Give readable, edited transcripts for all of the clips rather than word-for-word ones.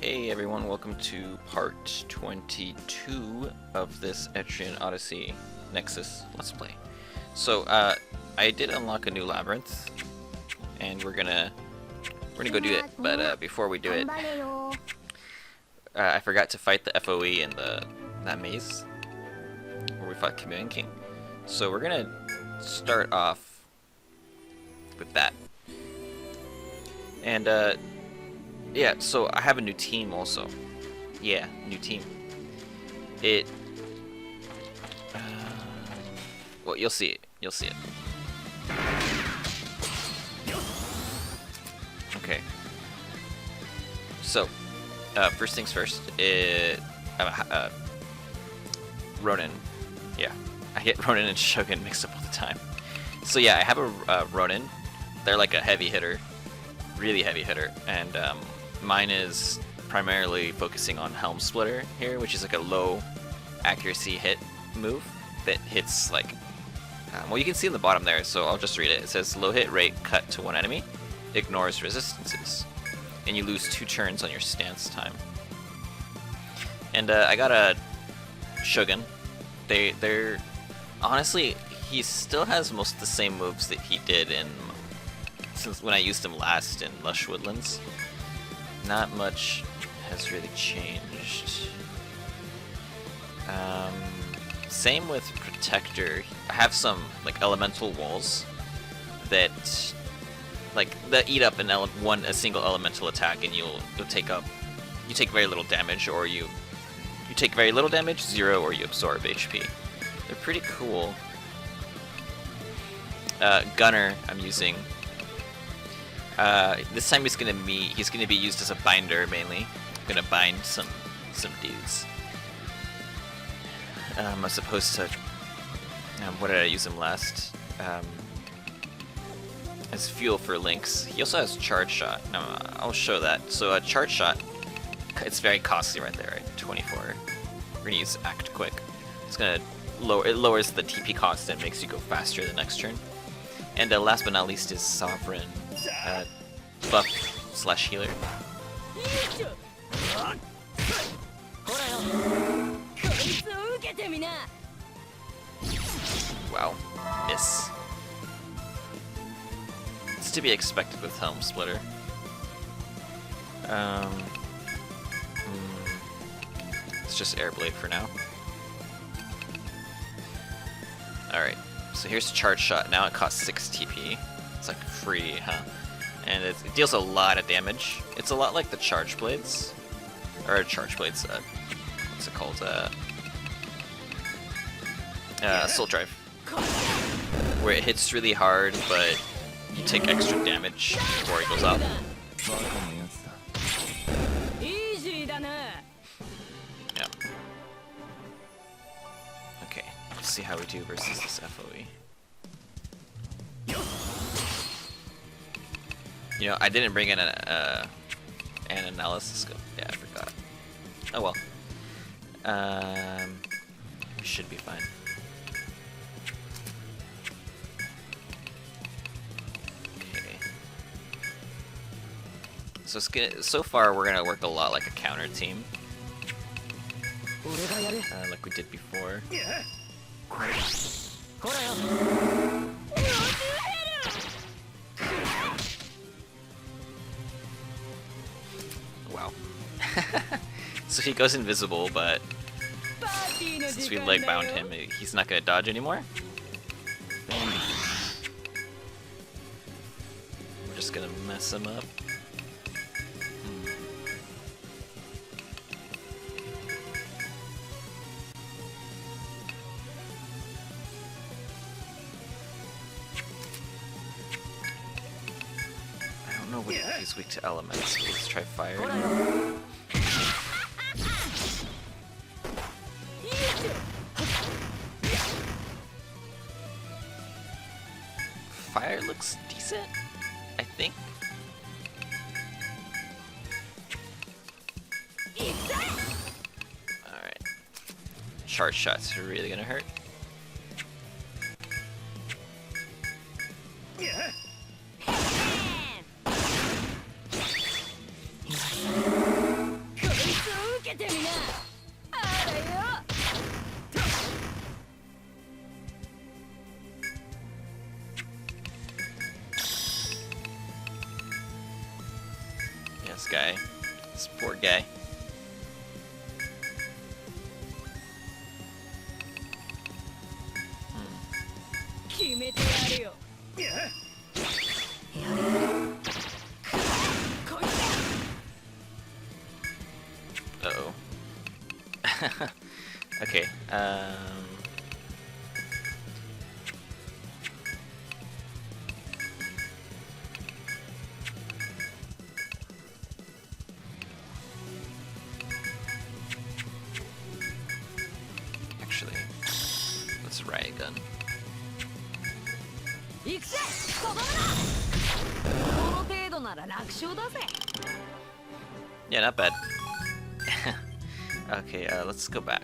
Hey everyone, welcome to part 22 of this Etrian Odyssey Nexus Let's Play. So, I did unlock a new labyrinth, and we're gonna go do it, but before we do it, I forgot to fight the FOE in that maze, where we fought Chameleon King. So we're gonna start off with that. And, yeah, so I have a new team also. Yeah, new team. Well, you'll see it. You'll see it. Okay. So, first things first. Ronin. Yeah, I get Ronin and Shogun mixed up all the time. So yeah, I have a Ronin. They're like a heavy hitter, really heavy hitter, and mine is primarily focusing on Helm Splitter here, which is like a low accuracy hit move that hits like, well, you can see in the bottom there, so I'll just read it. It says low hit rate cut to one enemy, ignores resistances, and you lose 2 turns on your stance time. And I got a Shogun. They're honestly, he still has most of the same moves that he did since when I used him last in Lush Woodlands. Not much has really changed. Same with Protector. I have some like elemental walls that eat up a single elemental attack, and you take very little damage, or you take very little damage, 0, or you absorb HP. They're pretty cool. Gunner I'm using. This time he's gonna be used as a binder mainly. I'm gonna bind some dudes. As opposed to what did I use him last? As fuel for links. He also has charge shot. I'll show that. So a charge shot, it's very costly right there, right? 24. We're gonna use act quick. It's gonna lowers the TP cost and makes you go faster the next turn. And last but not least is Sovereign. Buff / healer. Wow, miss. It's to be expected with Helm Splitter. It's just Airblade for now. Alright, so here's Charge Shot. Now it costs 6 TP. It's like free, huh? And it deals a lot of damage. It's a lot like the Charge Blades. Or Charge Blades, what's it called? Assault Drive. Where it hits really hard, but you take extra damage before it goes up. Yeah. Okay, let's see how we do versus this FOE. You know, I didn't bring in an analysis scope. Yeah, I forgot. Oh well. We should be fine. Okay. So so far, we're gonna work a lot like a counter team, like we did before. Wow. So he goes invisible, but since we leg bound him, he's not gonna dodge anymore. We're just gonna mess him up. I don't know what he's weak to elements. Let's try fire. Fire looks decent, I think. Alright. Charge shots are really gonna hurt. this guy. This poor guy. Uh-oh. Okay, actually, let's riot gun. Yeah, not bad. Okay, let's go back.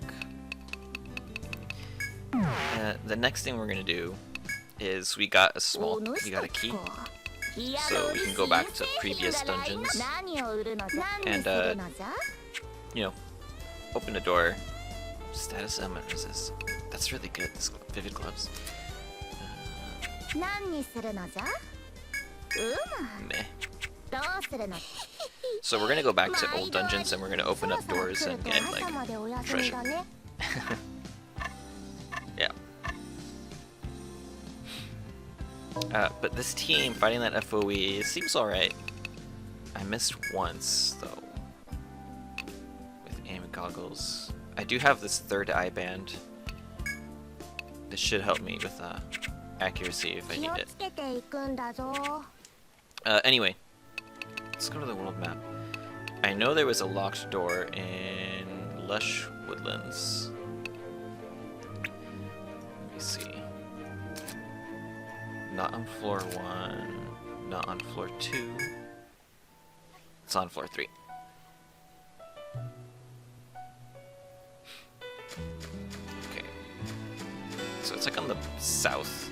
The next thing we're gonna do is we got a key, so we can go back to previous dungeons and you know, open a door. Status element resist. That's really good. This vivid gloves. Meh. So we're gonna go back to old dungeons and we're gonna open up doors and get like treasure. Yeah. But this team fighting that FOE seems alright. I missed once though with aim goggles. I do have this third eye band. This should help me with accuracy if I need it. Anyway, let's go to the world map. I know there was a locked door in Lush Woodlands. Let me see. Not on floor 1, not on floor 2. It's on floor 3. Okay. So it's like on the south.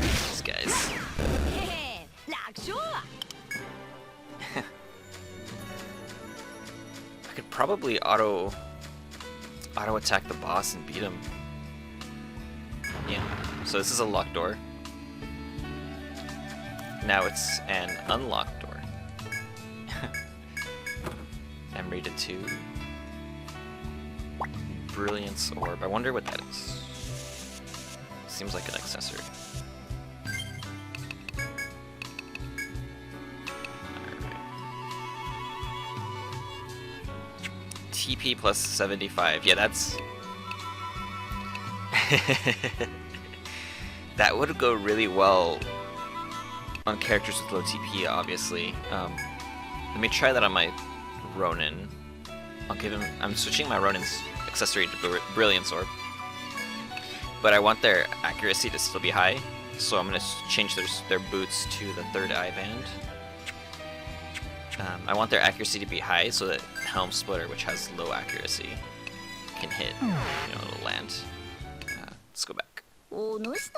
These guys. I could probably auto attack the boss and beat him. Yeah. So this is a locked door. Now it's an unlocked door. I'm rated 2. Brilliance orb. I wonder what that is. Seems like an accessory. TP plus 75. Yeah, that's... that would go really well on characters with low TP, obviously. Let me try that on my Ronin. I'll give him... I'm switching my Ronin's accessory to Brilliance Orb. But I want their accuracy to still be high, so I'm going to change their boots to the third eye band. I want their accuracy to be high so that Helm Splitter, which has low accuracy, can hit, you know, it'll land. Let's go back. Oops.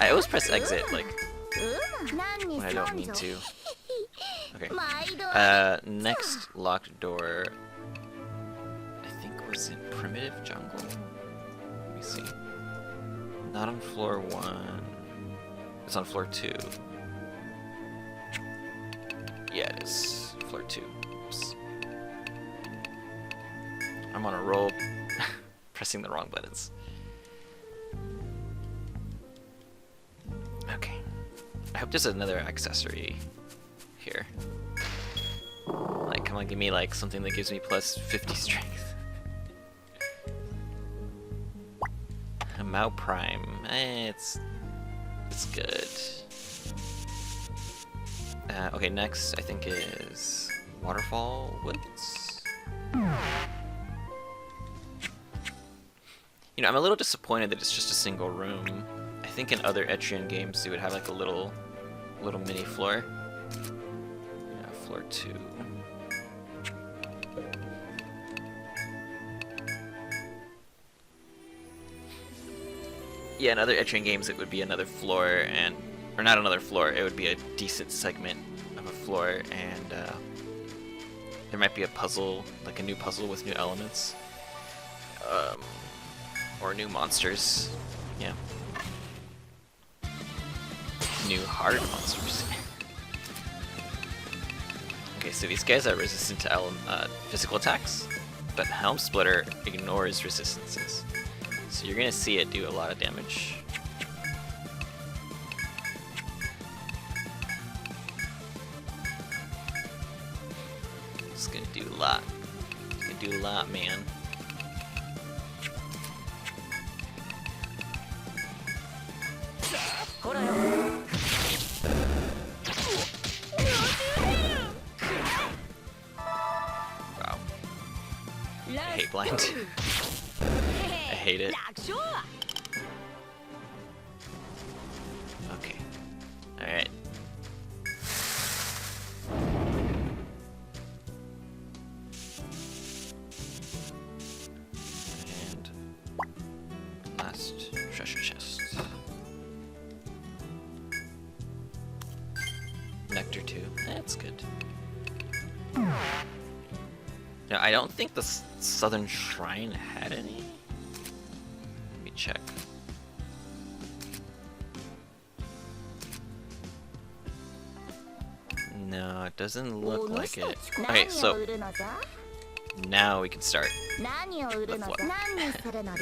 I always press exit, like, when I don't mean to. Okay. Next locked door, I think was in Primitive Jungle. Let me see. Not on floor 1. It's on floor 2. Yeah, it is. Floor 2. Oops. I'm on a roll, pressing the wrong buttons. Okay. I hope there's another accessory here. Like, come on, give me like something that gives me plus 50 strength. A Mao Prime. It's good. Okay, next I think is Waterfall Woods. You know, I'm a little disappointed that it's just a single room. I think in other Etrian games they would have like a little mini floor. Yeah, floor 2. Yeah, in other Etrian games it would be another floor or not another floor, it would be a decent segment of a floor and There might be a puzzle, like a new puzzle with new elements. Or new monsters. Yeah. New hard monsters. Okay, so these guys are resistant to physical attacks, but Helm Splitter ignores resistances. So you're gonna see it do a lot of damage. It's gonna do a lot. It's gonna do a lot, man. Wow. I hate blind. I hate it. Okay. Alright. And last treasure chest. Nectar 2. That's good. Now, I don't think the Southern Shrine had any. Let me check. No, it doesn't look like it. Okay, so now we can start the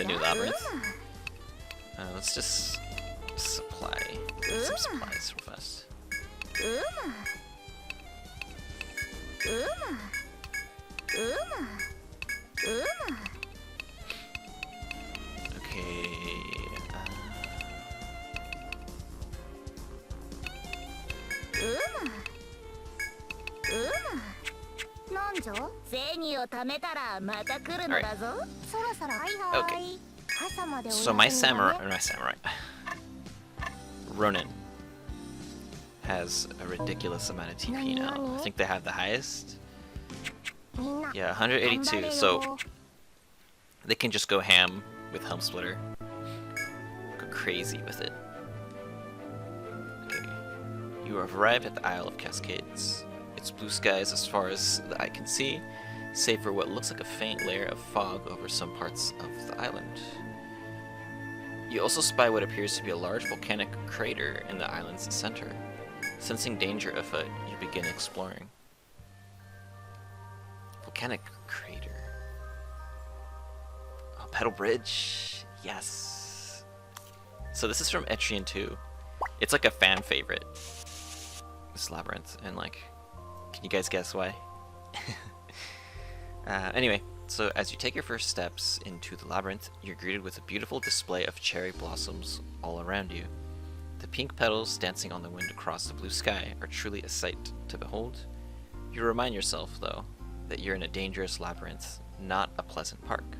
new labyrinth. Let's just supply some supplies real fast. Okay. Okay. So my samurai, Ronin, has a ridiculous amount of TP now. I think they have the highest. Yeah, 182. So they can just go ham with Helm Splitter. Go crazy with it. Okay. You have arrived at the Isle of Cascades. It's blue skies as far as the eye can see, save for what looks like a faint layer of fog over some parts of the island. You also spy what appears to be a large volcanic crater in the island's center. Sensing danger afoot, you begin exploring. Volcanic crater. Oh, Petal Bridge. Yes. So this is from Etrian 2. It's like a fan favorite. This labyrinth, and like, can you guys guess why? Anyway, so as you take your first steps into the labyrinth, you're greeted with a beautiful display of cherry blossoms all around you. The pink petals dancing on the wind across the blue sky are truly a sight to behold. You remind yourself, though, that you're in a dangerous labyrinth, not a pleasant park,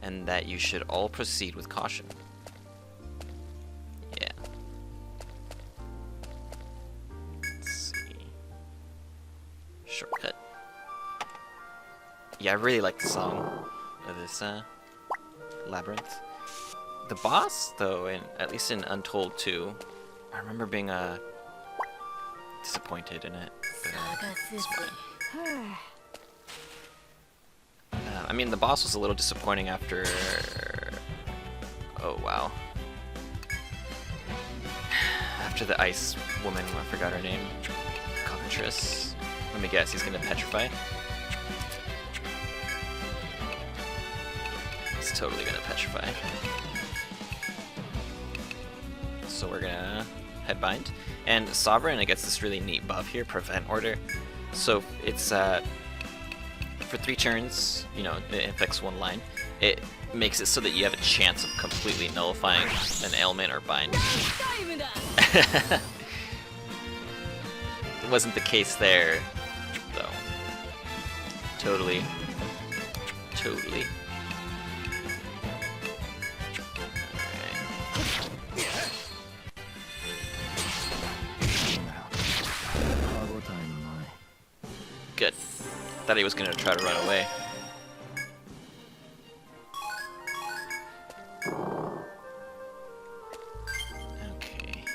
and that you should all proceed with caution. Yeah. Let's see. Shortcut. Yeah, I really like the song of this labyrinth. The boss, though, at least in Untold 2, I remember being disappointed in it. But, it's fine. I mean, the boss was a little disappointing after... Oh, wow. After the ice woman, I forgot her name. Cockatrice. Let me guess, he's gonna petrify? He's totally gonna petrify. So we're gonna headbind. And Sovereign, it gets this really neat buff here, Prevent Order. So it's for 3 turns, you know, it affects 1 line. It makes it so that you have a chance of completely nullifying an ailment or bind. It wasn't the case there, though. Totally. Totally. Good. Thought he was gonna try to run away. Okay.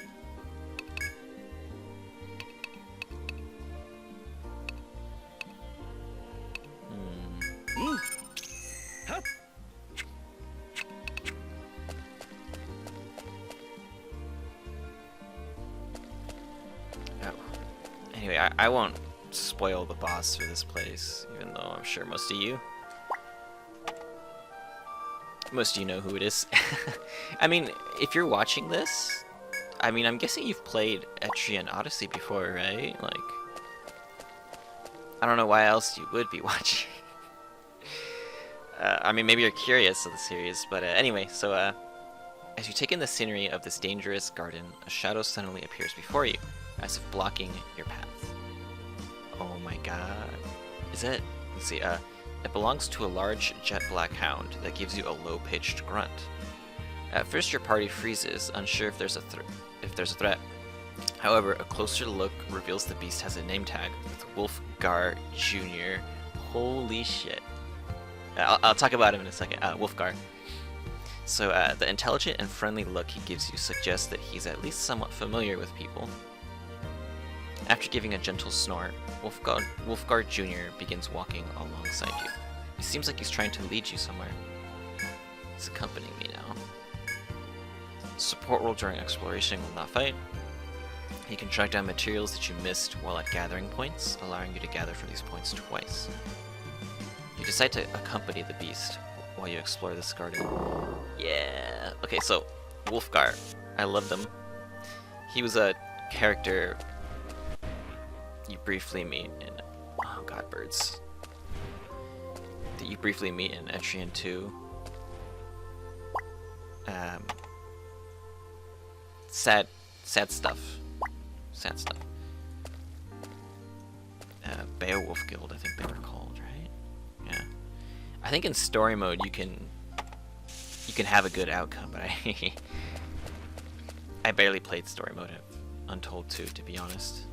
Anyway, I won't spoil the boss for this place, even though I'm sure most of you know who it is. I mean, if you're watching this, I mean, I'm guessing you've played Etrian Odyssey before, right? Like, I don't know why else you would be watching. I mean, maybe you're curious of the series, but anyway, so as you take in the scenery of this dangerous garden, a shadow suddenly appears before you, as if blocking your path. Oh my god. Is it? Let's see, it belongs to a large jet black hound that gives you a low-pitched grunt. At first your party freezes, unsure if there's a threat. However, a closer look reveals the beast has a name tag with Wolfgar Jr. Holy shit. I'll talk about him in a second. Wolfgar. So the intelligent and friendly look he gives you suggests that he's at least somewhat familiar with people. After giving a gentle snort, Wolfgar Jr. begins walking alongside you. It seems like he's trying to lead you somewhere. He's accompanying me now. Support roll during exploration will not fight. He can track down materials that you missed while at gathering points, allowing you to gather from these points twice. You decide to accompany the beast while you explore this garden. Yeah. Okay, so Wolfgar. I loved him. He was a character you briefly meet in... Oh god, birds. That you briefly meet in Etrian 2. Sad stuff. Sad stuff. Beowulf Guild, I think they were called, right? Yeah. I think in story mode you can have a good outcome, but I barely played story mode of Untold 2, to be honest.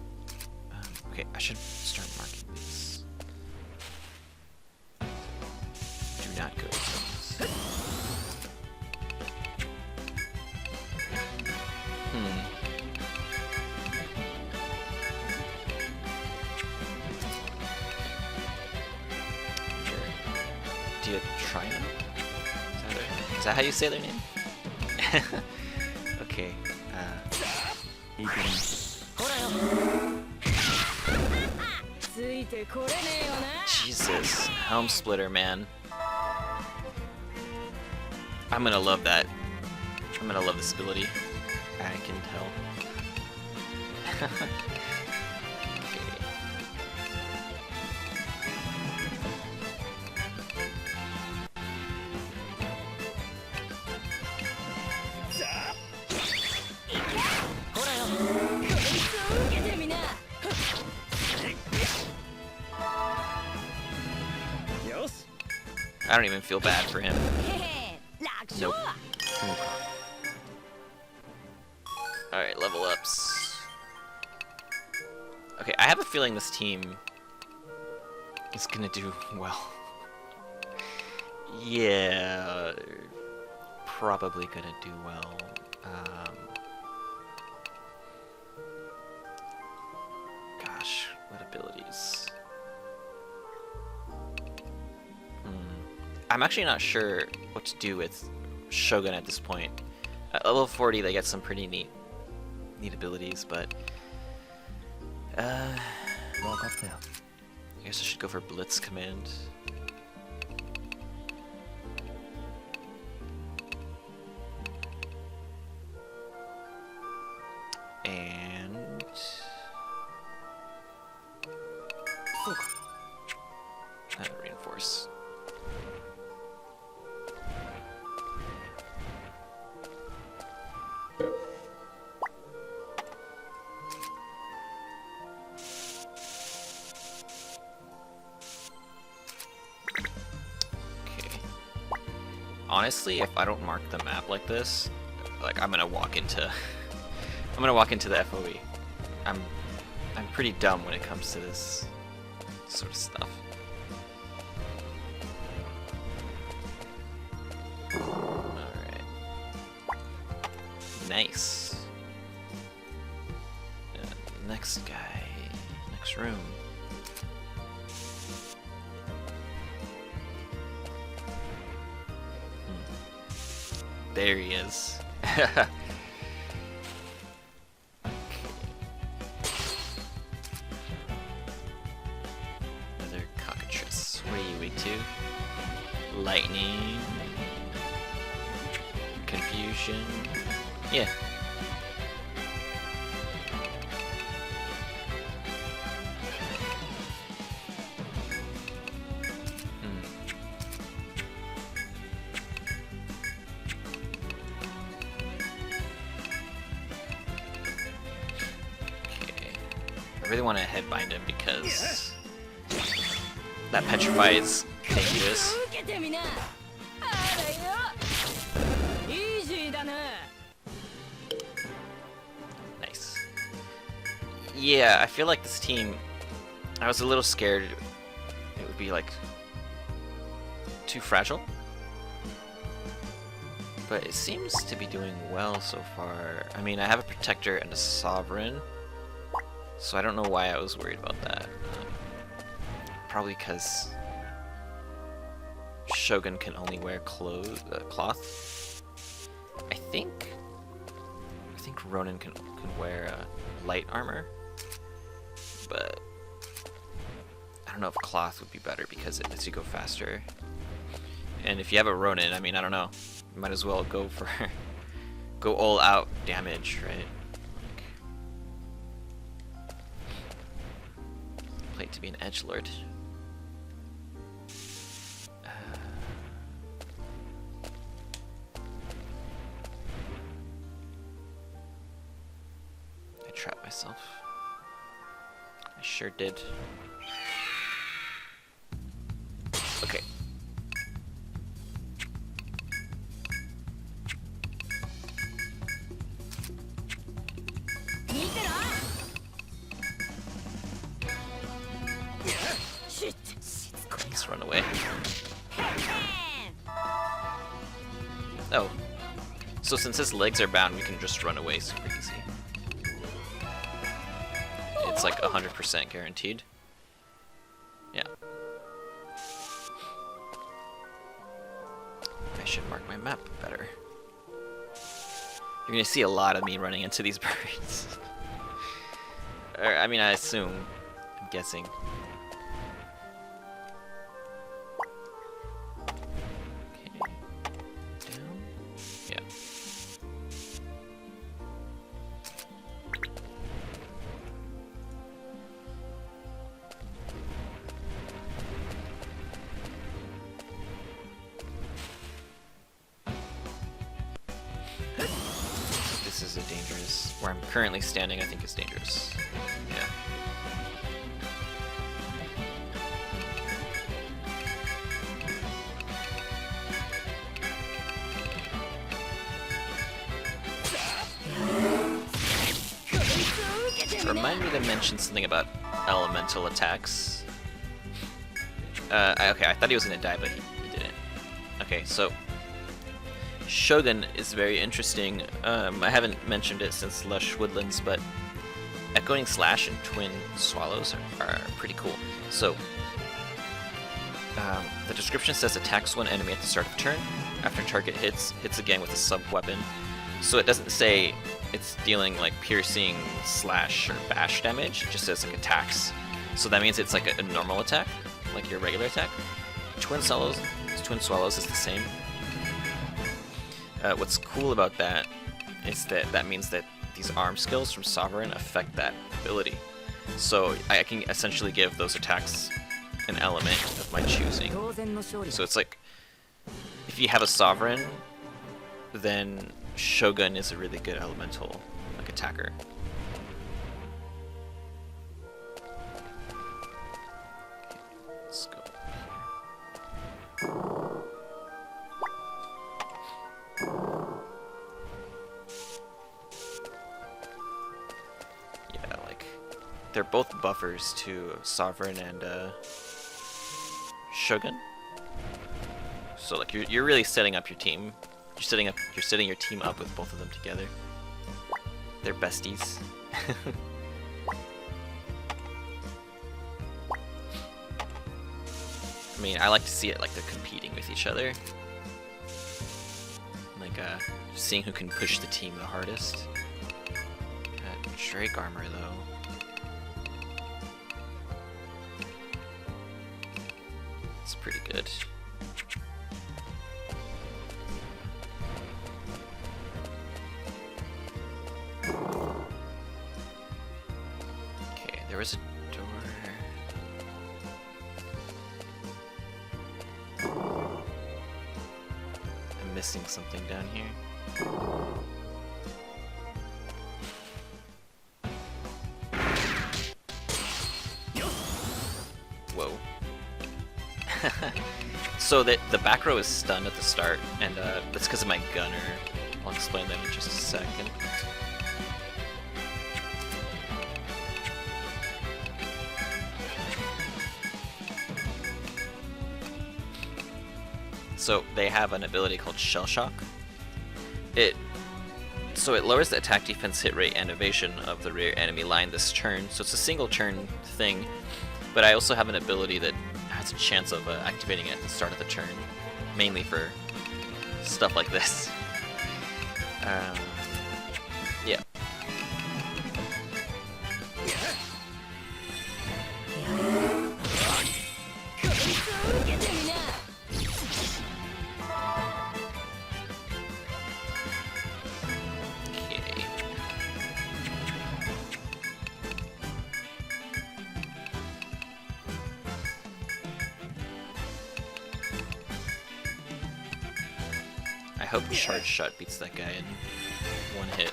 Okay, I should start marking these. Do not go zones. Trina? Is that how you say their name? Okay. Jesus, Helm Splitter, man. I'm gonna love that. I'm gonna love this ability. I can tell. I don't even feel bad for him. Nope. Alright, level ups. Okay, I have a feeling this team is gonna do well. Yeah, probably gonna do well. Gosh, what abilities? I'm actually not sure what to do with Shogun at this point. At level 40, they get some pretty neat abilities, but I guess I should go for Blitz Command. And reinforce. Honestly, if I don't mark the map like this, like I'm gonna walk into the FOE. I'm pretty dumb when it comes to this sort of stuff. Alright. Nice. Next guy. Next room. There he is. What are you weak to? Lightning. Confusion. Yeah. I really want to headbind him because that petrify is dangerous. Nice. Yeah, I feel like this team, I was a little scared it would be like too fragile, but it seems to be doing well so far. I mean, I have a protector and a sovereign, so I don't know why I was worried about that. Probably because Shogun can only wear cloth. I think Ronin can wear light armor, but I don't know if cloth would be better because it lets you go faster. And if you have a Ronin, I mean, I don't know, you might as well go for go all out damage, right? Play to be an edgelord. I trapped myself. I sure did. Okay. Let's run away. Oh. So since his legs are bound, we can just run away super easy. It's like 100% guaranteed. Yeah. I should mark my map better. You're gonna see a lot of me running into these birds. Or, I mean, I assume. I'm guessing. This is a dangerous, where I'm currently standing, I think is dangerous. Yeah. Remind me to mention something about elemental attacks. Okay, I thought he was gonna die, but he didn't. Okay, so Shogun is very interesting. I haven't mentioned it since Lush Woodlands, but Echoing Slash and Twin Swallows are pretty cool. So, the description says attacks one enemy at the start of turn. After target hits again with a sub-weapon. So it doesn't say it's dealing like piercing, slash, or bash damage. It just says like attacks. So that means it's like a normal attack, like your regular attack. Twin Swallows is the same. What's cool about that is that means that these arm skills from Sovereign affect that ability. So I can essentially give those attacks an element of my choosing. So it's like, if you have a Sovereign, then Shogun is a really good elemental like attacker. Let's go. Yeah, like they're both buffers to Sovereign and Shogun. So like you're really setting up your team. You're setting your team up with both of them together. They're besties. I mean, I like to see it like they're competing with each other. Like, seeing who can push the team the hardest. Drake armor, though. It's pretty good. Okay, there was a door. I'm missing something down here. Whoa. So the back row is stunned at the start, and that's because of my gunner. I'll explain that in just a second. So they have an ability called Shell Shock. It lowers the attack, defense, hit rate, and evasion of the rear enemy line this turn. So it's a single turn thing, but I also have an ability that has a chance of activating it at the start of the turn, mainly for stuff like this. Yeah. I hope Charge Shot beats that guy in one hit.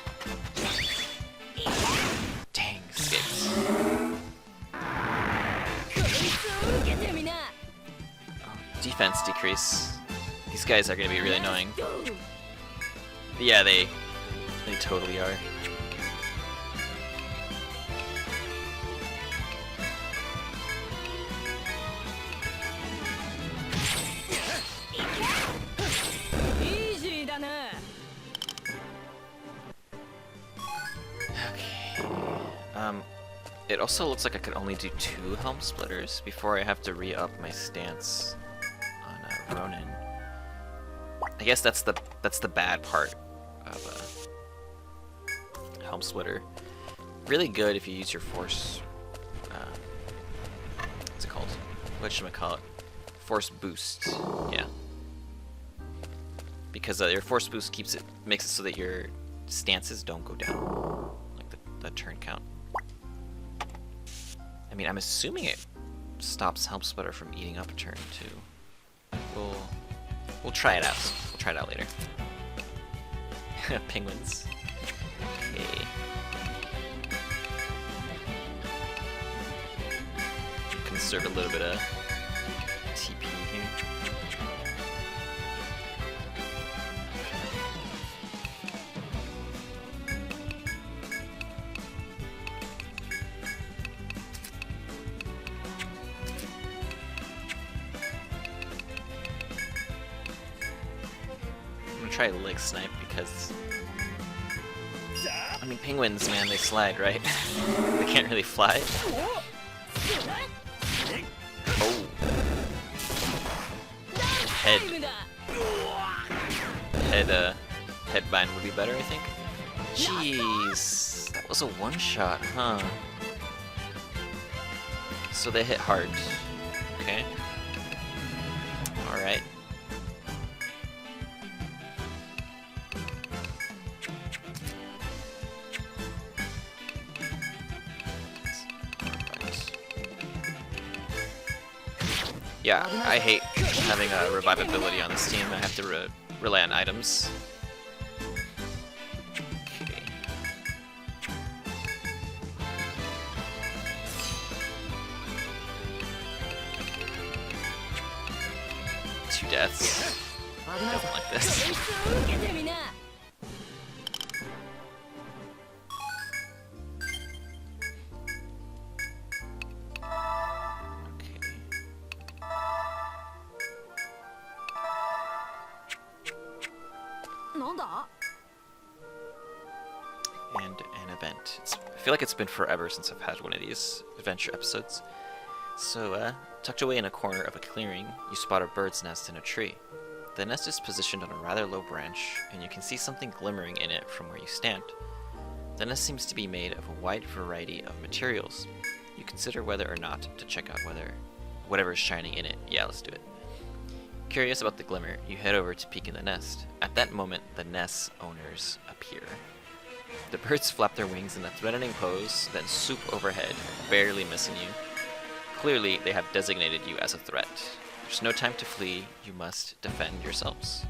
Dang, escapes. Oh, defense decrease. These guys are gonna be really annoying. Yeah, they totally are. It also looks like I could only do 2 helm splitters before I have to re-up my stance on Ronin. I guess that's the bad part of helm splitter. Really good if you use your force. What's it called? Whatchamacallit? Force boost. Yeah. Because your force boost makes it so that your stances don't go down, like the turn count. I mean, I'm assuming it stops helm splitter from eating up a turn too. We'll try it out. We'll try it out later. Penguins. Okay. Conserve a little bit of TP here. Try leg snipe because I mean penguins, man, they slide, right? They can't really fly. Oh, headbind would be better, I think. Jeez, that was a one-shot, huh? So they hit hard. Okay. All right. Yeah, I hate having a revivability on this team. I have to rely on items. Okay. 2 deaths. I don't like this. And an event. I feel like it's been forever since I've had one of these adventure episodes. So, tucked away in a corner of a clearing, you spot a bird's nest in a tree. The nest is positioned on a rather low branch, and you can see something glimmering in it from where you stand. The nest seems to be made of a wide variety of materials. You consider whether or not to check out whatever is shining in it. Yeah, let's do it. Curious about the glimmer, you head over to peek in the nest. At that moment, the nest's owners appear. The birds flap their wings in a threatening pose, then swoop overhead, barely missing you. Clearly, they have designated you as a threat. There's no time to flee, you must defend yourselves.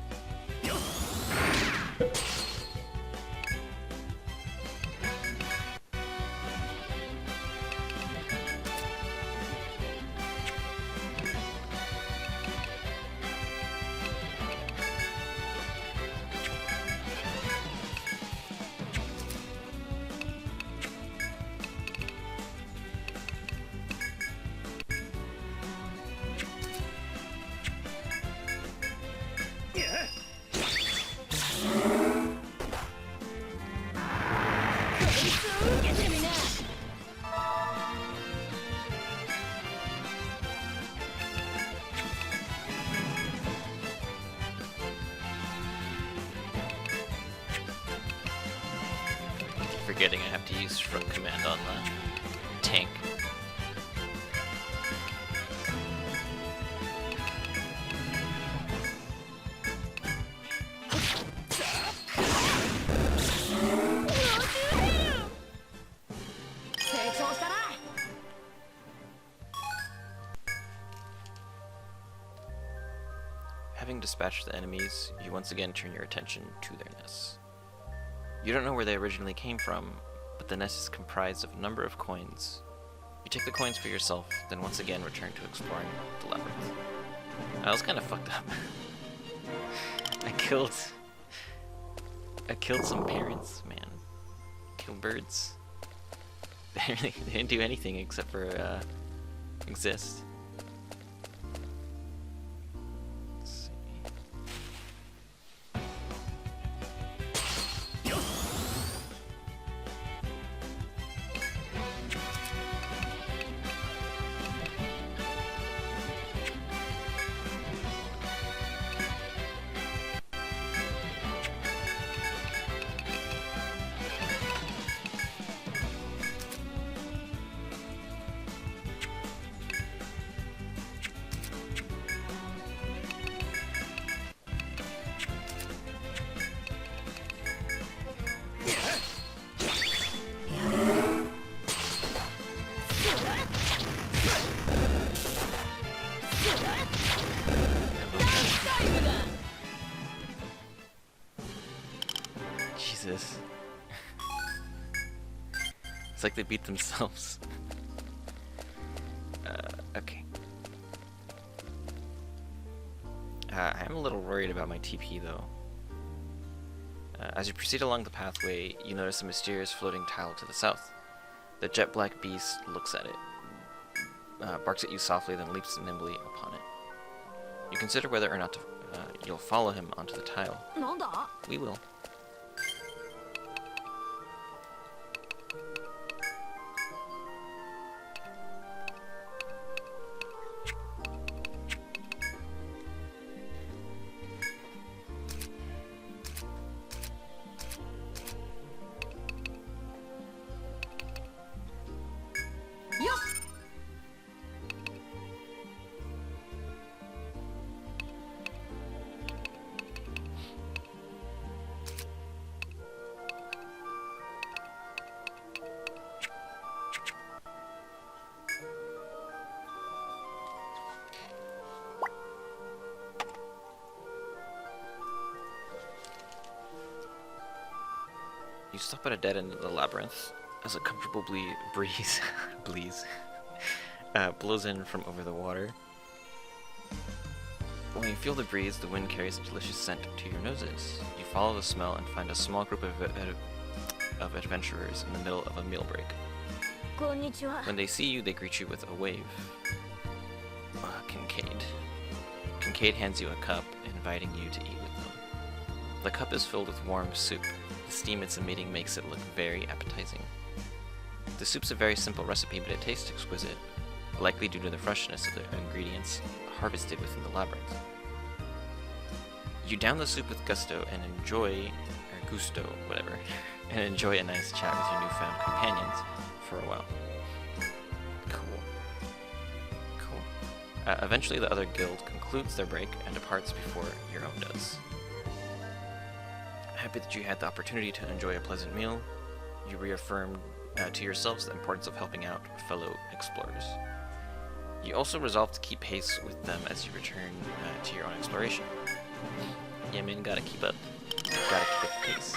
Forgetting I have to use front command on the tank. Having dispatched the enemies, you once again turn your attention to their nests. You don't know where they originally came from, but the nest is comprised of a number of coins. You take the coins for yourself, then once again return to exploring the labyrinth. I was kind of fucked up. I killed some parents, man. Killed birds. They didn't do anything except for exist. Jesus. It's like they beat themselves. Okay. I am a little worried about my TP though. As you proceed along the pathway, you notice a mysterious floating tile to the south. The jet black beast looks at it, barks at you softly, then leaps nimbly upon it. You consider whether or not to, you'll follow him onto the tile. We will. You stop at a dead end of the labyrinth as a comfortable breeze blows in from over the water. When you feel the breeze, the wind carries a delicious scent to your noses. You follow the smell and find a small group of adventurers in the middle of a meal break. When they see you, they greet you with a wave. Kincaid. Kincaid hands you a cup, inviting you to eat with them. The cup is filled with warm soup. The steam it's emitting makes it look very appetizing. The soup's a very simple recipe, but it tastes exquisite, likely due to the freshness of the ingredients harvested within the labyrinth. You down the soup with gusto and enjoy a nice chat with your newfound companions for a while. Cool. Eventually, the other guild concludes their break and departs before your own does. Happy that you had the opportunity to enjoy a pleasant meal, you reaffirmed to yourselves the importance of helping out fellow explorers. You also resolve to keep pace with them as you return to your own exploration. Yeah, man, gotta keep up. Gotta keep up the pace.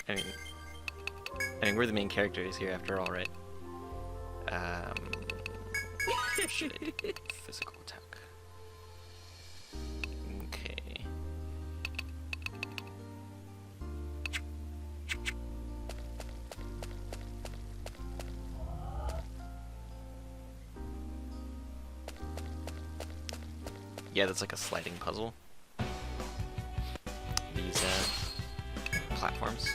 I mean, we're the main characters here after all, right? Shit. Physical attack. Okay. Yeah, that's like a sliding puzzle. These platforms.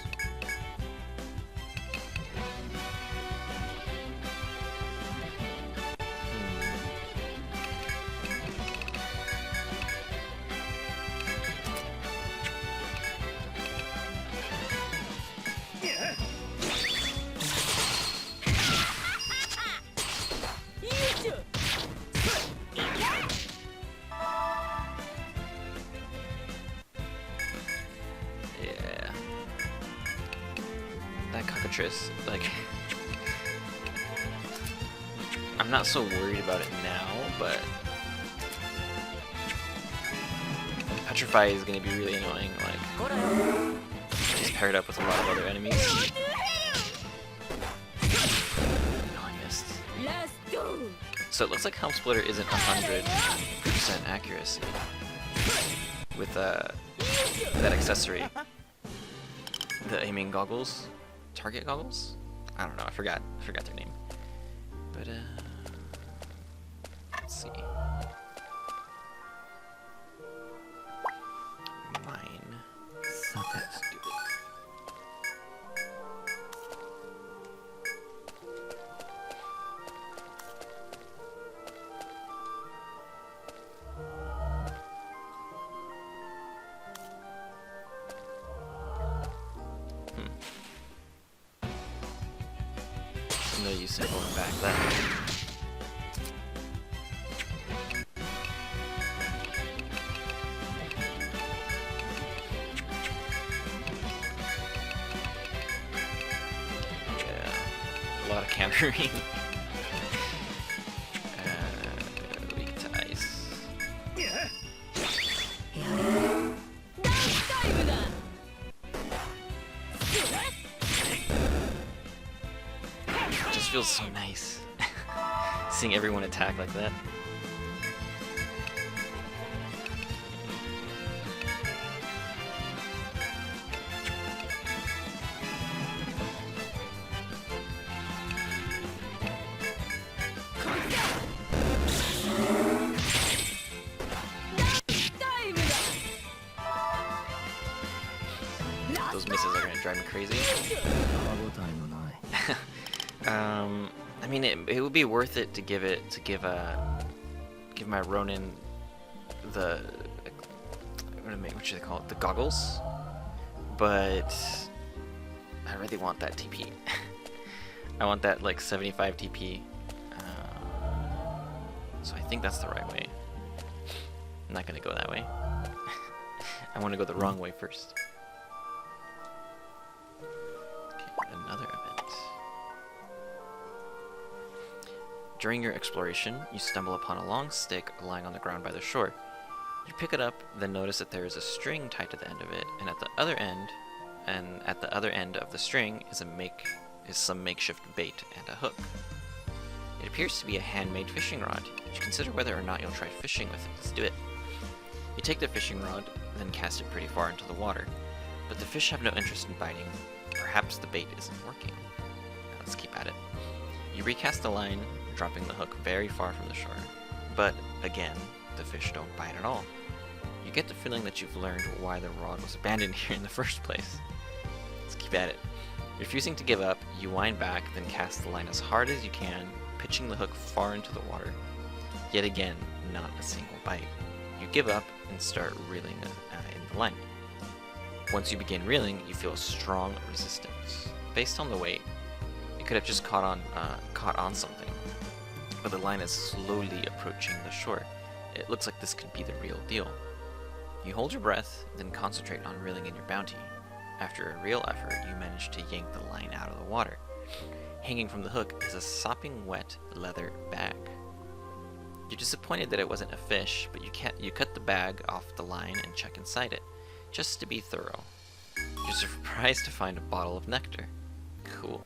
Like, I'm not so worried about it now, but Petrify is going to be really annoying. Like, it's paired up with a lot of other enemies. Oh, I missed. So it looks like Helm Splitter isn't 100% accuracy with that accessory, the aiming goggles. Target goggles? I don't know, I forgot their name. But let's see. Mine. Let's do it. No use in going back then. Yeah, a lot of countering. Weak to ice. Feels so nice seeing everyone attack like that. Those misses are gonna drive me crazy. I mean, it would be worth it to give my Ronin the what should they call it? The goggles, but I really want that TP. I want that like 75 TP. So I think that's the right way. I'm not gonna go that way. I want to go the wrong way first. Okay, another event. During your exploration, you stumble upon a long stick lying on the ground by the shore. You pick it up, then notice that there is a string tied to the end of it, and at the other end of the string is some makeshift bait and a hook. It appears to be a handmade fishing rod. You should consider whether or not you'll try fishing with it. Let's do it. You take the fishing rod, then cast it pretty far into the water, but the fish have no interest in biting. Perhaps the bait isn't working. Let's keep at it. You recast the line, dropping the hook very far from the shore. But, again, the fish don't bite at all. You get the feeling that you've learned why the rod was abandoned here in the first place. Let's keep at it. Refusing to give up, you wind back, then cast the line as hard as you can, pitching the hook far into the water. Yet again, not a single bite. You give up and start reeling in the line. Once you begin reeling, you feel a strong resistance. Based on the weight, it could have just caught on something. but the line is slowly approaching the shore. It looks like this could be the real deal. You hold your breath, then concentrate on reeling in your bounty. After a real effort, you manage to yank the line out of the water. Hanging from the hook is a sopping wet leather bag. You're disappointed that it wasn't a fish, but you cut the bag off the line and check inside it, just to be thorough. You're surprised to find a bottle of nectar. Cool.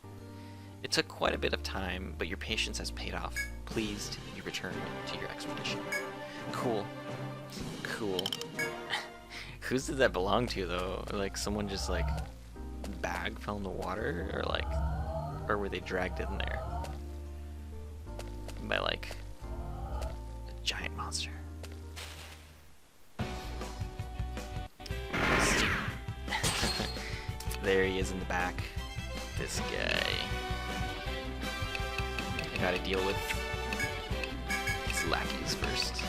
It took quite a bit of time, but your patience has paid off. Pleased, you return to your expedition. Cool. Cool. Whose did that belong to, though? Like, someone just, like, the bag fell in the water? Or, like, or were they dragged in there? By, like, a giant monster. There he is in the back. This guy. I gotta deal with his lackeys first.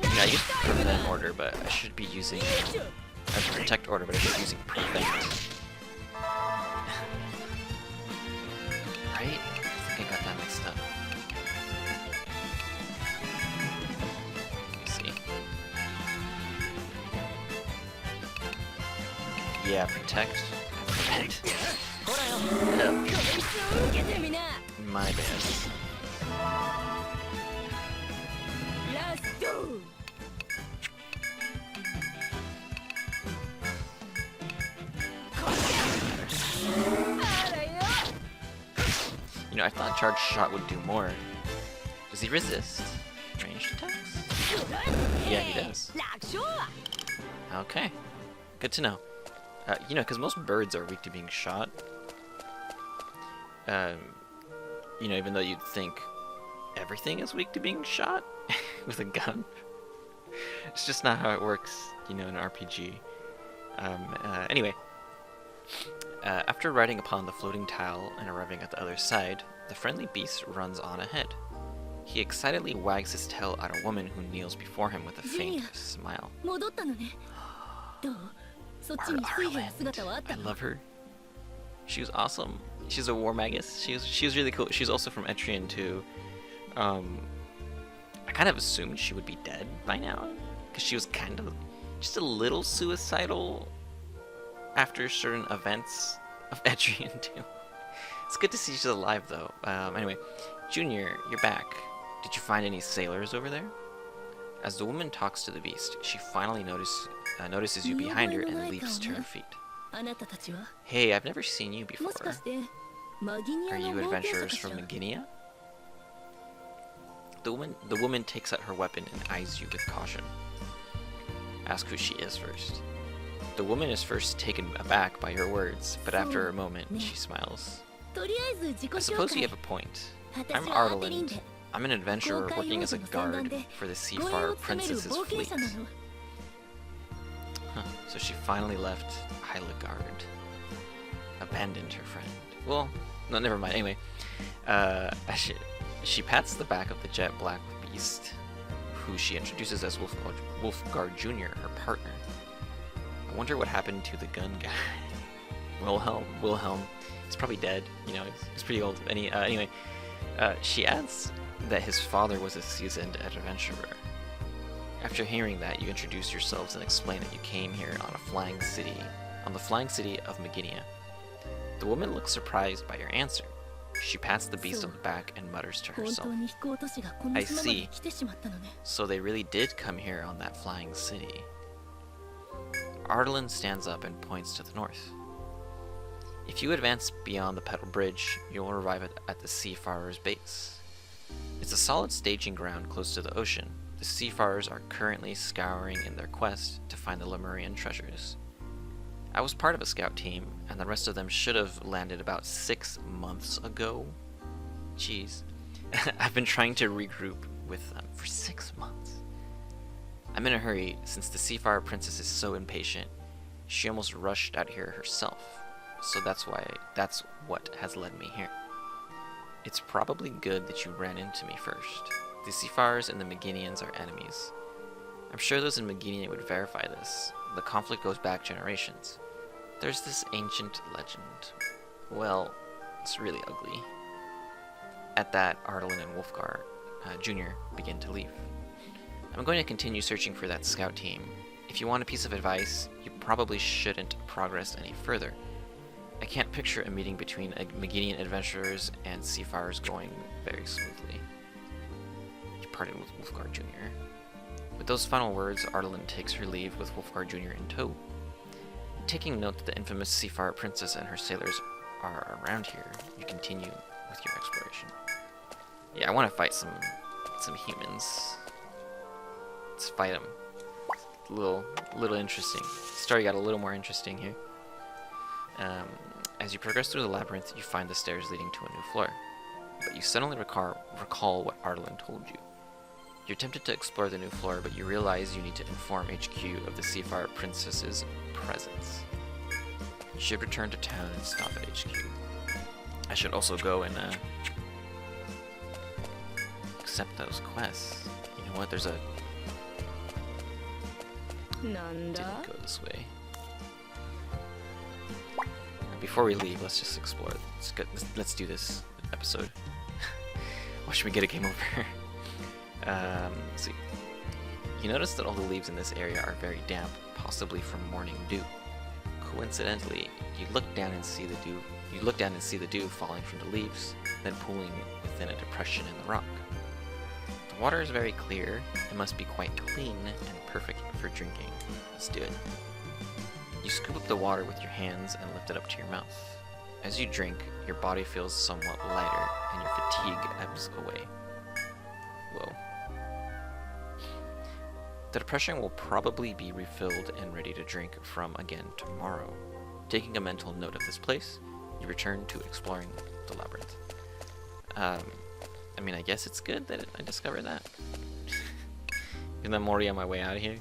Yeah, I use prevent order, but I should be using protect order, but I should be using prevent. Right? I think I got that mixed up. Let me see. Yeah, protect. Prevent. My bad. You know, I thought charge shot would do more. Does he resist ranged attacks? Yeah, he does. Okay, good to know. You know, because most birds are weak to being shot. You know, even though you'd think everything is weak to being shot with a gun. It's just not how it works, you know, in an RPG. Anyway. After riding upon the floating tile and arriving at the other side, the friendly beast runs on ahead. He excitedly wags his tail at a woman who kneels before him with a faint smile. I love her. She was awesome. She's a war magus. She was really cool. She's also from Etrian too. I kind of assumed she would be dead by now, because she was kind of just a little suicidal after certain events of Etrian too. It's good to see she's alive though. Anyway, Junior, you're back. Did you find any sailors over there? As the woman talks to the beast, she finally notices you behind her and leaps to her feet. Hey, I've never seen you before. Are you adventurers from Maginia? The woman takes out her weapon and eyes you with caution. Ask who she is first. The woman is first taken aback by your words, but after a moment, she smiles. I suppose you have a point. I'm Ardeland. I'm an adventurer working as a guard for the Seafarer Princess's fleet. Huh, so she finally left Hyligard. Abandoned her friend. Well, no, never mind. Anyway, she pats the back of the jet black beast, who she introduces as Wolfgard Jr., her partner. I wonder what happened to the gun guy. Wilhelm. He's probably dead. You know, he's pretty old. Anyway, she adds that his father was a seasoned adventurer. After hearing that, you introduce yourselves and explain that you came here on the flying city of Maginia. The woman looks surprised by your answer. She pats the beast on the back and mutters to herself. I see. So they really did come here on that flying city. Ardeland stands up and points to the north. If you advance beyond the Petal Bridge, you'll arrive at the Seafarer's base. It's a solid staging ground close to the ocean. The Seafarers are currently scouring in their quest to find the Lemurian treasures. I was part of a scout team, and the rest of them should have landed about 6 months ago. Jeez. I've been trying to regroup with them for 6 months. I'm in a hurry, since the Seafarer Princess is so impatient. She almost rushed out here herself, so that's what has led me here. It's probably good that you ran into me first. The Seafarers and the Meginians are enemies. I'm sure those in Meginia would verify this. The conflict goes back generations. There's this ancient legend. Well, it's really ugly. At that, Ardalan and Wolfgar Jr. begin to leave. I'm going to continue searching for that scout team. If you want a piece of advice, you probably shouldn't progress any further. I can't picture a meeting between Meginian adventurers and seafarers going very smoothly. You parted with Wolfgar Jr. With those final words, Ardalan takes her leave with Wolfgar Jr. in tow. Taking note that the infamous seafarer princess and her sailors are around here, you continue with your exploration. Yeah, I want to fight some humans. Let's fight them. A little interesting. Story got a little more interesting here. As you progress through the labyrinth, you find the stairs leading to a new floor, but you suddenly recall what Ardalan told you. You're tempted to explore the new floor, but you realize you need to inform HQ of the Seafarer Princess's presence. You should return to town and stop at HQ. I should also go and accept those quests. You know what? There's a... Didn't go this way. Before we leave, let's just explore. Let's do this episode. Why should we get a game over? Let's see. You notice that all the leaves in this area are very damp, possibly from morning dew. Coincidentally, you look down and see the dew. You look down and see the dew falling from the leaves, then pooling within a depression in the rock. The water is very clear. It must be quite clean and perfect for drinking. Let's do it. You scoop up the water with your hands and lift it up to your mouth. As you drink, your body feels somewhat lighter and your fatigue ebbs away. Whoa. The depression will probably be refilled and ready to drink from again tomorrow. Taking a mental note of this place, you return to exploring the labyrinth. I mean, I guess it's good that I discovered that. And I'm already on my way out of here.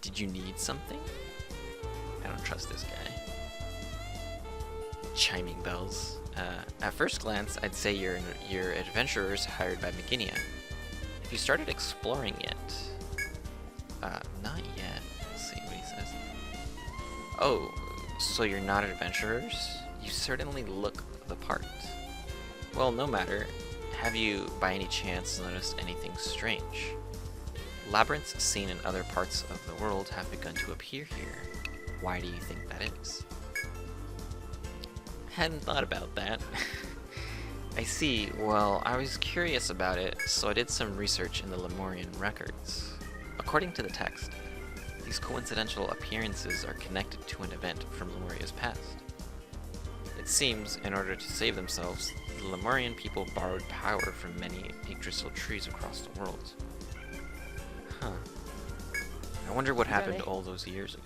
Did you need something? I don't trust this guy. Chiming bells. At first glance, I'd say you're adventurers hired by Meginia. Have you started exploring yet? Not yet. Let's see what he says. Oh, so you're not adventurers? You certainly look the part. Well, no matter. Have you, by any chance, noticed anything strange? Labyrinths seen in other parts of the world have begun to appear here. Why do you think that is? Hadn't thought about that. I see. Well, I was curious about it, so I did some research in the Lemurian records. According to the text, these coincidental appearances are connected to an event from Lemuria's past. It seems, in order to save themselves, the Lemurian people borrowed power from many Yggdrasil trees across the world. Huh. I wonder what happened all those years ago.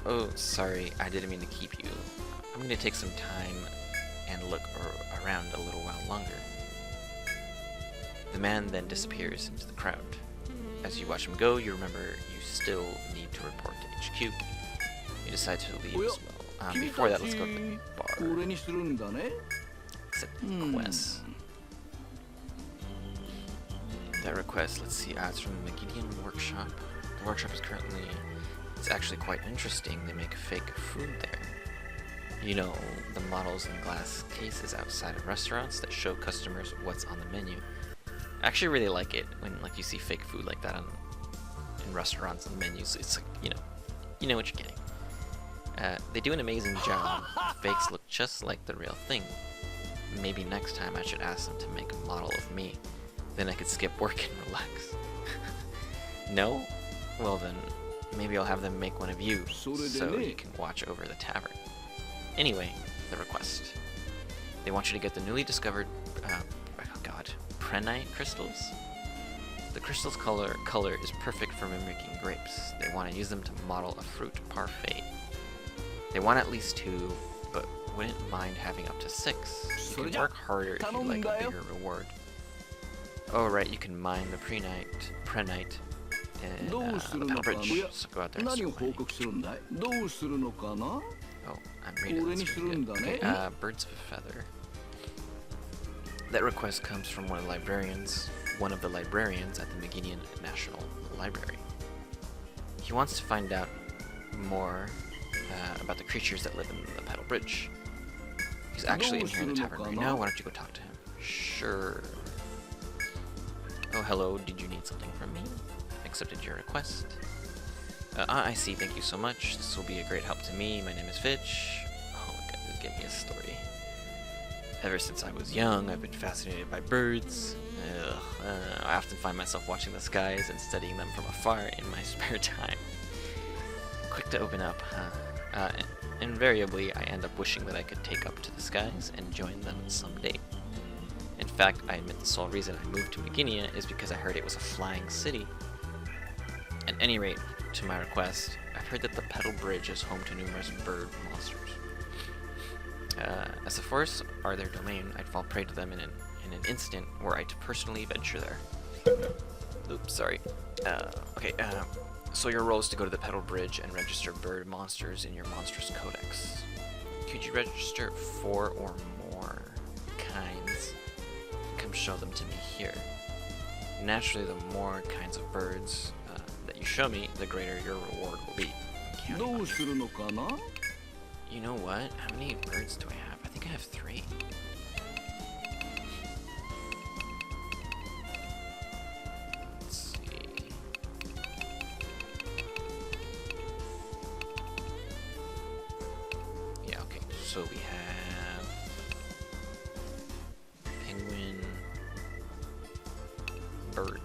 Oh, sorry, I didn't mean to keep you. I'm going to take some time and look around a little while longer. The man then disappears into the crowd. As you watch him go, you remember you still need to report to HQ. You decide to leave as well. Before that, let's go to the bar. Accept the quest. That request, let's see, ads from the Meginian workshop. The workshop is currently... It's actually quite interesting. They make fake food there. You know, the models in glass cases outside of restaurants that show customers what's on the menu. I actually really like it when like you see fake food like that in restaurants and menus. It's like, you know what you're getting. They do an amazing job. The fakes look just like the real thing. Maybe next time I should ask them to make a model of me. Then I could skip work and relax. No? Well then, maybe I'll have them make one of you, so you can watch over the tavern. Anyway, the request. They want you to get the newly discovered, Prenite crystals. The crystal's color is perfect for mimicking grapes. They want to use them to model a fruit parfait. They want at least 2, but wouldn't mind having up to 6. You can work harder if you'd like a bigger reward. Oh right, you can mine the Prenite the Petal Bridge. So go out there and start mining. Oh, I'm reading. That's really good. Okay, birds of a feather. That request comes from one of the librarians at the Meginian National Library. He wants to find out more about the creatures that live in the Petal Bridge. He's actually in here in the tavern right now. Why don't you go talk to him? Sure. Oh, hello. Did you need something from me? Accepted your request. I see. Thank you so much. This will be a great help to me. My name is Fitch. Oh my god, this gave me a story. Ever since I was young, I've been fascinated by birds. I often find myself watching the skies and studying them from afar in my spare time. Quick to open up, huh? Invariably, I end up wishing that I could take up to the skies and join them someday. In fact, I admit the sole reason I moved to Meginia is because I heard it was a flying city. At any rate, to my request, I've heard that the Petal Bridge is home to numerous bird monsters. As the forests are their domain, I'd fall prey to them in an instant were I to personally venture there. Oops, sorry. So your role is to go to the Petal Bridge and register bird monsters in your monstrous codex. Could you register 4 or more kinds? Come show them to me here. Naturally, the more kinds of birds that you show me, the greater your reward will be. You know what? How many birds do I have? I think I have 3. Let's see. Yeah, okay. So we have penguin, bird,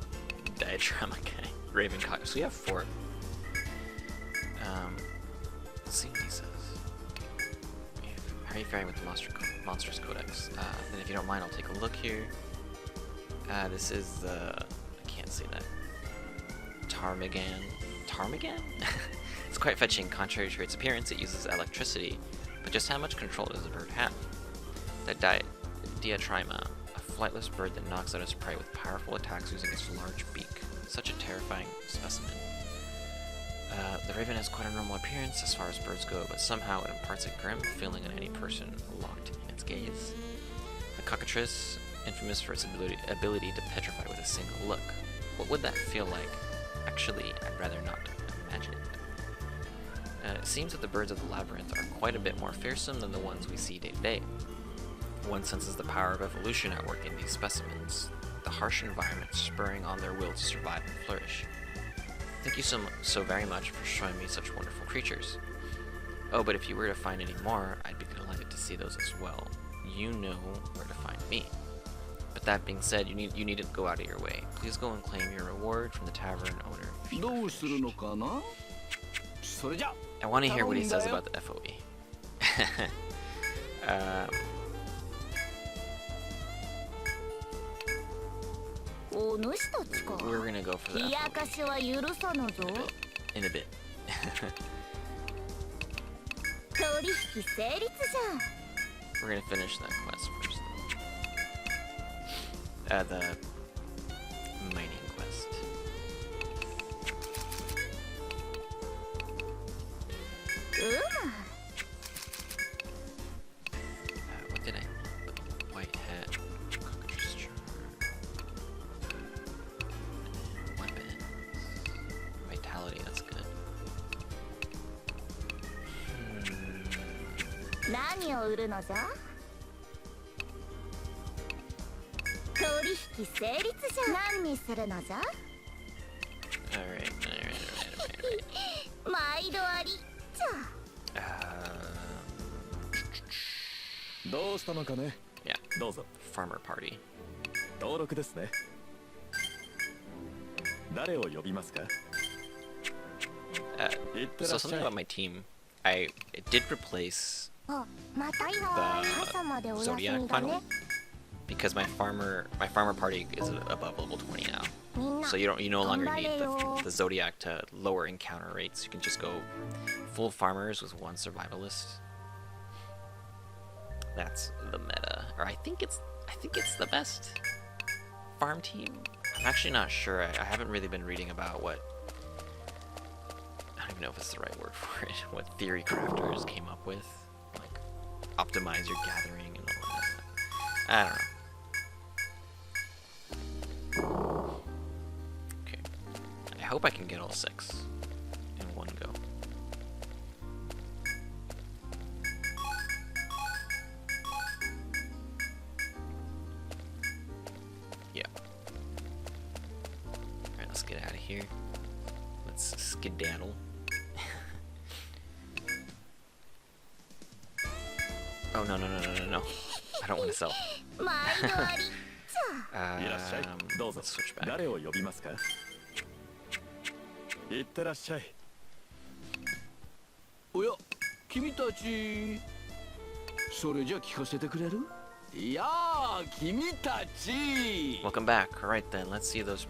diatrama guy, raven cock. So we have 4. Let's see what he says. How are you faring with the monstrous codex? Then if you don't mind, I'll take a look here. This is the... I can't say that. Ptarmigan? It's quite fetching. Contrary to its appearance, it uses electricity. But just how much control does the bird have? That Diatrima, a flightless bird that knocks out its prey with powerful attacks using its large beak. Such a terrifying specimen. The raven has quite a normal appearance as far as birds go, but somehow it imparts a grim feeling on any person locked in its gaze. The cockatrice, infamous for its ability to petrify with a single look. What would that feel like? Actually, I'd rather not imagine it. It seems that the birds of the Labyrinth are quite a bit more fearsome than the ones we see day to day. One senses the power of evolution at work in these specimens, the harsh environment spurring on their will to survive and flourish. Thank you so very much for showing me such wonderful creatures. Oh, but if you were to find any more, I'd be delighted to see those as well. You know where to find me. But that being said, you needn't go out of your way. Please go and claim your reward from the tavern owner. I want to hear what he says about the FOE. We're gonna go for that in a bit. We're gonna finish that quest first. The mining quest. What did I? White hat. Cockatrice charm. Weapons. Vitality. That's good. 何を売るのじゃ？取引成立じゃ。何にするのじゃ？ Alright. 毎度ありじゃ。どうしたのかね。 Yeah. どうぞ。 Farmer party. 登録ですね。誰を呼びますか？ So something about my team. I did replace あ、またいわ。朝までお休み Zodiac だ finally ね。 because my farmer party is above level 20 now. みんな So you no longer 頑張 need れよ。 the Zodiac to lower encounter rates. You can just go full farmers with 1 survivalist. That's the meta, or I think it's the best farm team. I'm actually not sure. I haven't really been reading about what even know if it's the right word for it. What theory crafters came up with, like optimize your gathering and all that stuff. I don't know. Okay, I hope I can get all 6 in one go. Yeah. Alright, let's get out of here. Let's skedaddle. Oh, no. I don't want to sell. Let's switch back. 誰を呼びますかいってらっしゃいおや、君たちそれじゃ聞かせてくれるいやー、君たち Welcome back. Alright then, let's see those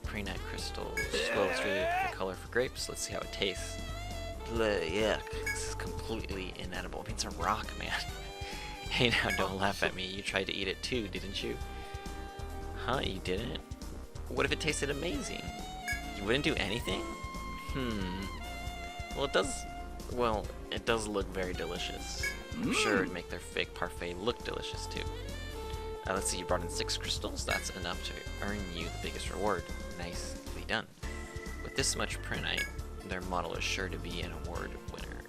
pre-night crystals. Well, it's really the color for grapes. Let's see how it tastes. Yuck. This is completely inedible. I mean, it's a rock, man. Hey now, don't laugh at me. You tried to eat it too, didn't you? Huh, you didn't? What if it tasted amazing? You wouldn't do anything? Well, it does look very delicious. I'm sure it'd make their fake parfait look delicious too. Let's see, you brought in 6 crystals. That's enough to earn you the biggest reward. Nicely done. With this much prinite, their model is sure to be an award winner.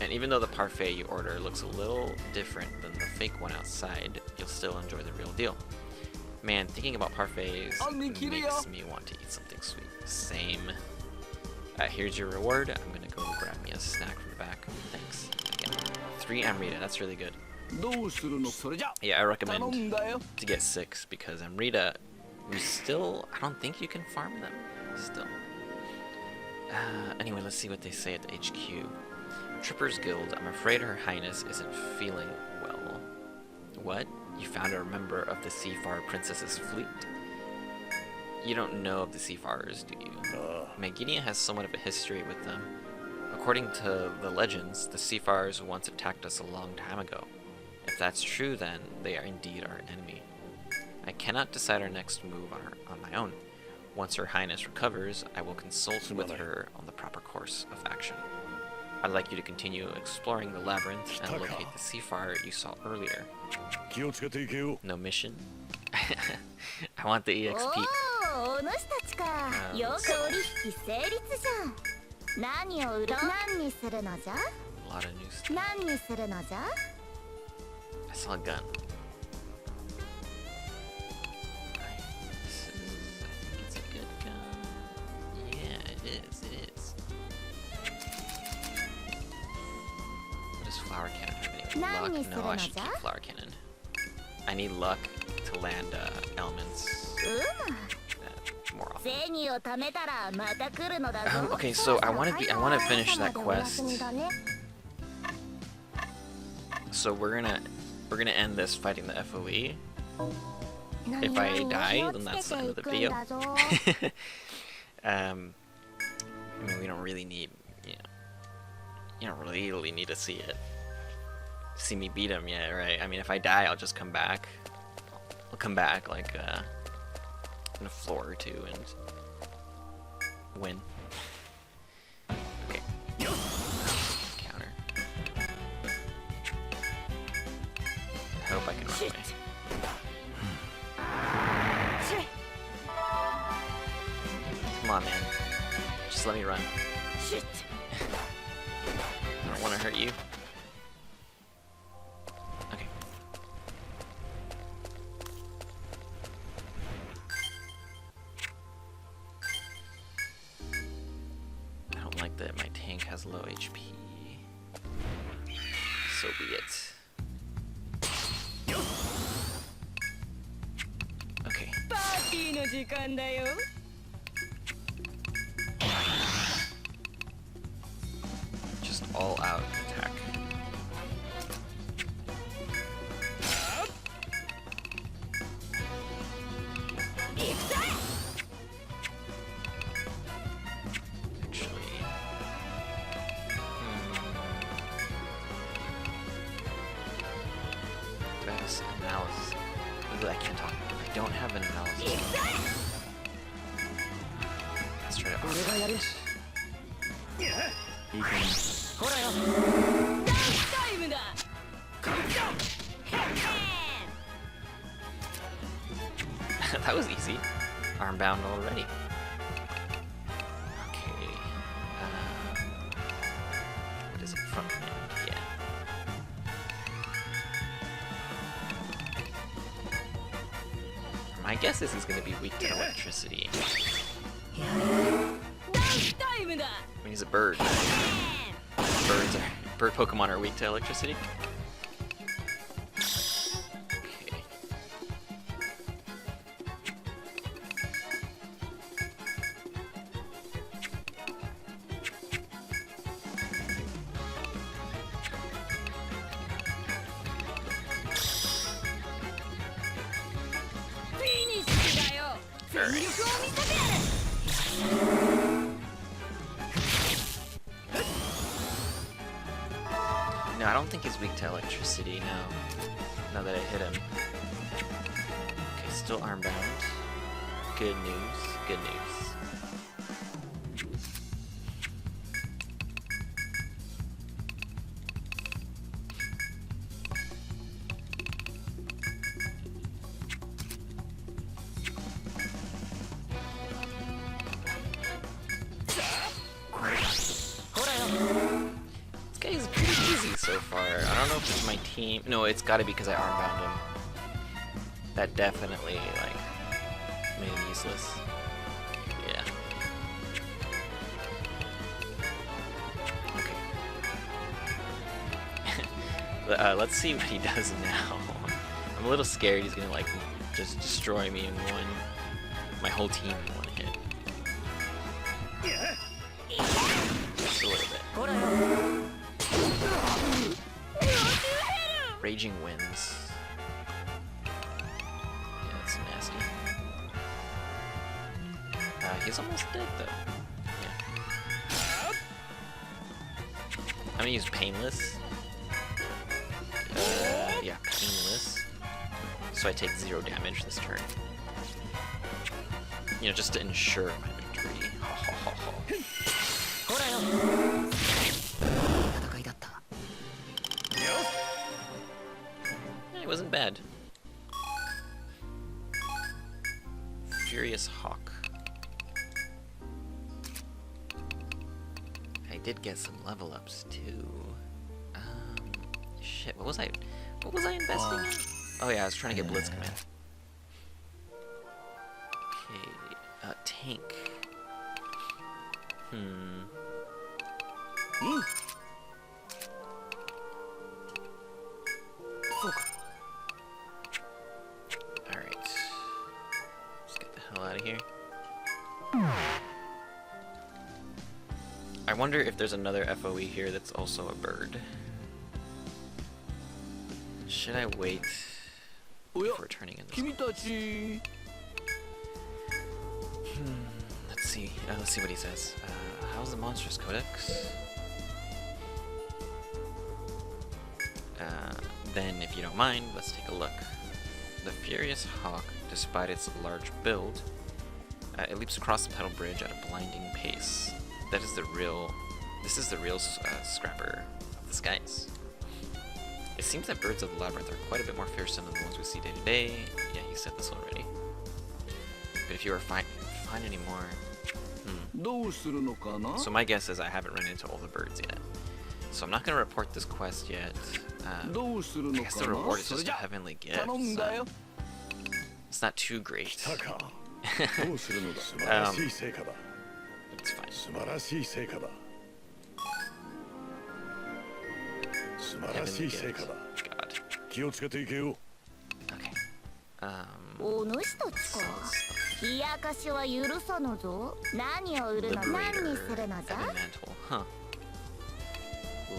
And even though the parfait you order looks a little different than the fake one outside, you'll still enjoy the real deal. Man, thinking about parfaits makes me want to eat something sweet. Same. Here's your reward. I'm gonna go grab me a snack from the back. Thanks. Again. 3 Amrita, that's really good. どうするのそれじゃ Yeah, I recommend 頼んだよ to get 6 because Amrita, I don't think you can farm them still. Anyway, let's see what they say at the HQ. Tripper's Guild, I'm afraid Her Highness isn't feeling well. What? You found a member of the Seafarer Princess's fleet? You don't know of the Seafarers, do you? Meginia has somewhat of a history with them. According to the legends, the Seafarers once attacked us a long time ago. If that's true, then they are indeed our enemy. I cannot decide our next move on my own. Once Her Highness recovers, I will consult with her on the proper course of action. I'd like you to continue exploring the Labyrinth and locate the Seafarer you saw earlier. No mission? I want the EXP. お主たちか。よく取引成立じゃん。何を売る？何にするのじゃ？ A lot of new stuff. 何にするのじゃ？ I saw a gun. I think it's a good gun. Yeah, it is. What does flower cannon have any luck? No, I should keep flower cannon. I need luck to land elements more often. Okay, so I want to finish that quest. So we're gonna end this fighting the FOE. If I die, then that's the end of the video. I mean, we don't really need, you don't really need to see it. See me beat him, yeah, right. I mean, if I die, I'll just come back. I'll come back like in a floor or 2 and win. Okay. Counter. I hope I can run away. Come on, man. Just let me run. I don't want to hurt you. Okay. I don't like that my tank has low HP. So be it. Okay. Just all out attack. Actually, best analysis. Ooh, I can't talk. I don't have an analysis. Let's try to. いいかな。ほらよダンスタイムだこっちだ That was easy. Armbound already. Okay. What is it? Front hand. Yeah. My guess is he's going to be weak to electricity. I mean, he's a bird. Bird Pokemon are weak to electricity. Okay. No, I don't think he's weak to electricity now. Now that I hit him. Okay, still armbound. Good news. Good news. This guy is pretty easy so far. I don't know if it's my team. No, it's gotta be because I armbound him. That definitely, like, made him useless. Yeah. Okay. Let's see what he does now. I'm a little scared he's gonna, like, just destroy me in my whole team in one hit. Just a little bit. Raging Winds. Yeah, that's nasty. He's almost dead though. Yeah. I'm gonna use Painless. Yeah, Painless. So I take 0 damage this turn. You know, just to ensure my victory. It wasn't bad. Furious Hawk. I did get some level ups too. Shit, what was I investing in? Oh yeah, I was trying to get Blitz Command. Okay, tank. Alright. Let's get the hell out of here. I wonder if there's another FOE here that's also a bird. Should I wait before turning in this? Let's see. Let's see what he says. How's the monstrous codex? Then, if you don't mind, let's take a look. The Furious Hawk, despite its large build, it leaps across the Petal Bridge at a blinding pace. This is the real scrapper of the skies. It seems that birds of the Labyrinth are quite a bit more fearsome than the ones we see day to day. Yeah, you said this already. But if you were find any more... So my guess is I haven't run into all the birds yet. So I'm not going to report this quest yet. I guess the reward is just a heavenly gift, so it's not too great. It's fine. Heavenly gift. God. Okay. Heaven Mantle. Huh.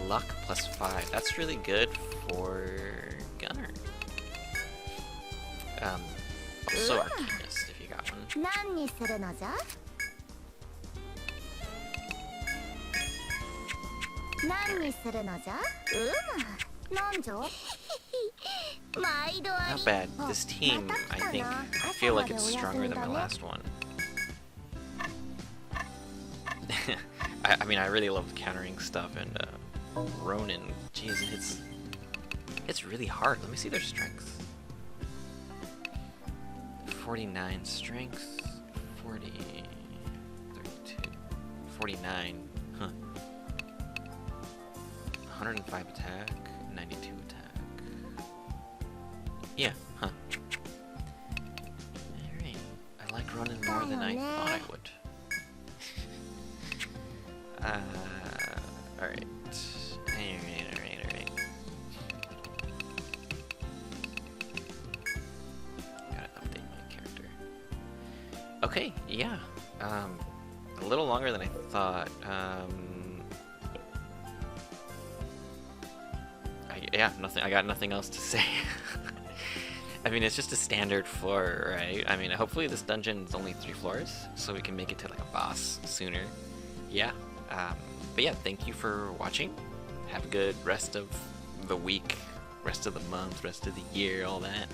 Luck +5. That's really good for Gunner. Also Arcanist if you got one. Not bad. This team, I feel like it's stronger than my last one. I mean, I really love countering stuff, and Ronin, jeez, it's really hard. Let me see their strength. 49 strength, 40, 32, 49, huh. 105 attack, 92 attack. Yeah, huh. Alright, I like Ronin more than I thought I would. Alright. Alright. Gotta update my character. Okay, yeah. A little longer than I thought. Yeah, nothing. I got nothing else to say. I mean, it's just a standard floor, right? I mean, hopefully this dungeon is only 3 floors, so we can make it to like a boss sooner. Yeah. But yeah, thank you for watching. Have a good rest of the week, rest of the month, rest of the year, all that.